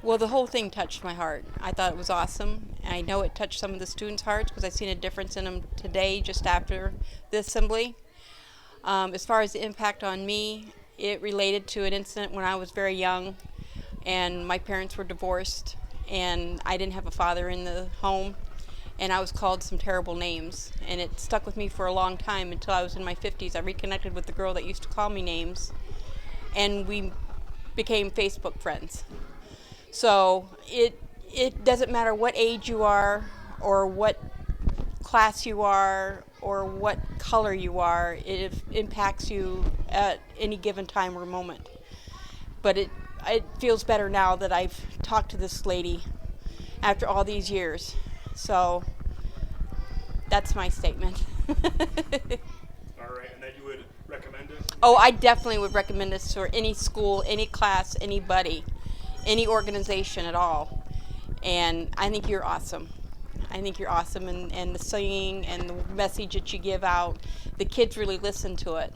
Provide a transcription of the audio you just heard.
Well, the whole thing touched my heart. I thought it was awesome. I know it touched some of the students' hearts because I've seen a difference in them today just after the assembly. As far as the impact on me, it related to an incident when I was very young and my parents were divorced and I didn't have a father in the home and I was called some terrible names, and it stuck with me for a long time until I was in my 50s. I reconnected with the girl that used to call me names and we became Facebook friends. So it doesn't matter what age you are or what class you are or what color you are, it impacts you at any given time or moment. But it feels better now that I've talked to this lady after all these years. So that's my statement. All right, and that you would recommend it? Oh, I definitely would recommend this for any school, any class, anybody, any organization at all. And I think you're awesome. I think you're awesome, and the singing and the message that you give out, the kids really listen to it.